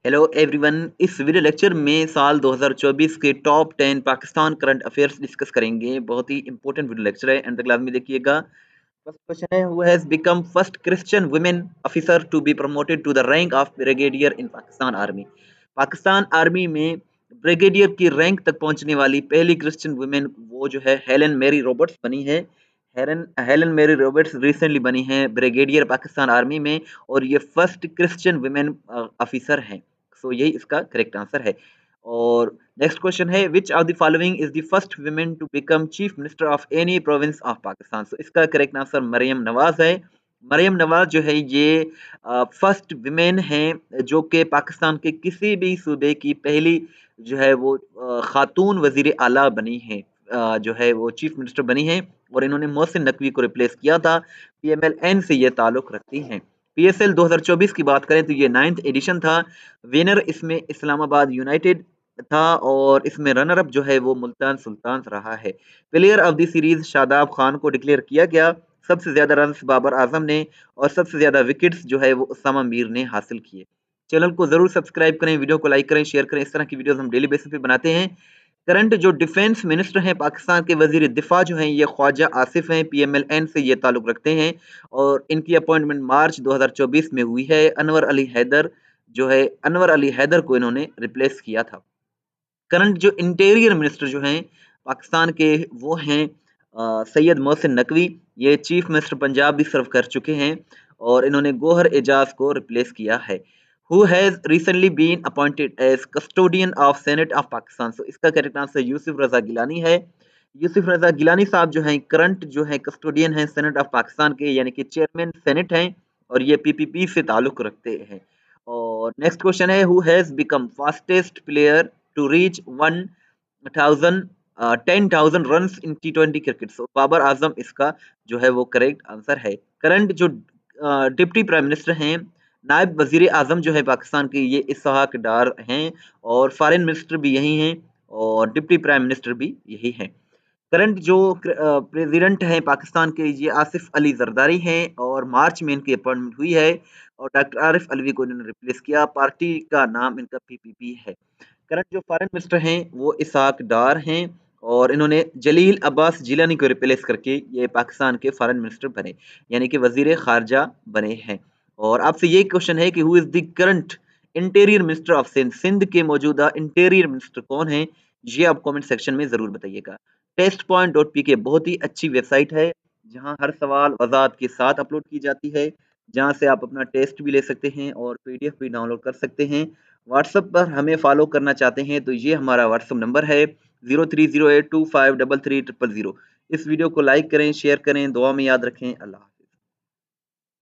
Hello everyone. इस video lecture में साल 2024 के top 10 Pakistan current affairs discuss करेंगे। बहुत ही इंपॉर्टेंट वीडियो लेक्चर है, एंड तक लाजमी देखिएगा। फर्स्ट क्वेश्चन है, who has become first Christian women officer to be promoted to the rank of brigadier in Pakistan army. Pakistan army में ब्रिगेडियर की रैंक तक पहुंचने वाली पहली क्रिश्चियन वुमेन वो जो है हेलन मैरी रॉबर्ट्स बनी है। Helen Helen Mary Roberts recently बनी है ब्रिगेडियर पाकिस्तान आर्मी में, और ये फर्स्ट क्रिश्चियन वुमेन ऑफिसर हैं। सो यही इसका करेक्ट आंसर है। और नेक्स्ट क्वेश्चन है, which of the following is the first women to become chief minister of any province of Pakistan. So इसका करेक्ट आंसर मरियम नवाज है। मरियम नवाज जो है ये फर्स्ट वुमेन हैं जो कि पाकिस्तान के किसी भी सूबे की पहली जो है वो खातून वजीर आला बनी है, जो है वो चीफ मिनिस्टर बनी है, और इन्होंने मोहसिन नकवी को रिप्लेस किया था। पीएमएल-एन से ये ताल्लुक रखती हैं। पीएसएल 2024 की बात करें तो ये 9th एडिशन था। विनर इसमें इस्लामाबाद यूनाइटेड था, और इसमें रनर अप जो है वो मुल्तान सुल्तान रहा है। Player of the series Shadab Khan को डिक्लेयर किया गया। सबसे ज्यादा रन बाबर आजम ने, और सबसे ज्यादा विकेट्स जो है वो उसामा मीर ने हासिल किए। चैनल को जरूर सब्सक्राइब करें, वीडियो को लाइक करें, शेयर करें। इस तरह की वीडियोस हम डेली बेसिस पे बनाते हैं। करंट जो डिफेंस मिनिस्टर हैं पाकिस्तान के, वजीर दिफा जो हैं ये ख्वाजा आसिफ हैं। पीएमएल-एन से ये ताल्लुक रखते हैं, और इनकी अपॉइंटमेंट मार्च 2024 में हुई है। अनवर अली हैदर को इन्होंने रिप्लेस किया था। करंट जो इंटीरियर मिनिस्टर जो हैं पाकिस्तान के, वो हैं सैयद मोहसिन नकवी। ये चीफ मिनिस्टर पंजाब भी सर्व कर चुके हैं, और इन्होंने गोहर एजाज को रिप्लेस किया है। Who has recently been appointed as custodian of senate of Pakistan. So इसका करेक्ट आंसर यूसुफ रजा गिलानी है। यूसुफ रजा गिलानी साहब जो हैं करंट जो है कस्टोडियन हैं सेनेट ऑफ पाकिस्तान के, यानी कि चेयरमैन सेनेट हैं, और ये पीपीपी से ताल्लुक रखते हैं। और नेक्स्ट क्वेश्चन है, who has become fastest player to reach 10,000 run in T20 cricket. So Babar Azam इसका जो है वो करेक्ट आंसर है। करंट जो डिप्टी प्राइम मिनिस्टर हैं, नायब वजीर आजम जो है पाकिस्तान के, ये इसहाक डार हैं, और फॉरेन मिनिस्टर भी यही हैं, और डिप्टी प्राइम मिनिस्टर भी यही हैं। करंट जो प्रेसिडेंट हैं पाकिस्तान के, ये आसिफ अली जरदारी हैं, और मार्च में इनकी अपॉइंटमेंट हुई है, और डॉक्टर आरिफ अलवी को इन्होंने रिप्लेस किया। पार्टी का नाम इनका पीपीपी है। करंट जो फॉरेन मिनिस्टर हैं वो इसहाक डार हैं, और इन्होंने जलील अब्बास जिलानी को रिप्लेस करके ये पाकिस्तान के फॉरेन मिनिस्टर बने, यानी कि वजीर खारजा बने हैं। और आपसे ये क्वेश्चन है कि who is the current interior minister of Sindh. Sindh के मौजूदा इंटीरियर मिनिस्टर कौन है, ये आप कमेंट सेक्शन में जरूर बताइएगा। testpoint.pk बहुत ही अच्छी वेबसाइट है, जहां हर सवाल वजाहत के साथ अपलोड की जाती है, जहां से आप अपना टेस्ट भी ले सकते हैं और पीडीएफ भी डाउनलोड कर सकते हैं। व्हाट्सएप पर हमें फॉलो करना चाहते हैं तो ये हमारा व्हाट्सएप नंबर है 0308253300। इस वीडियो को लाइक करें, शेयर करें, दुआ में याद रखें। अल्लाह।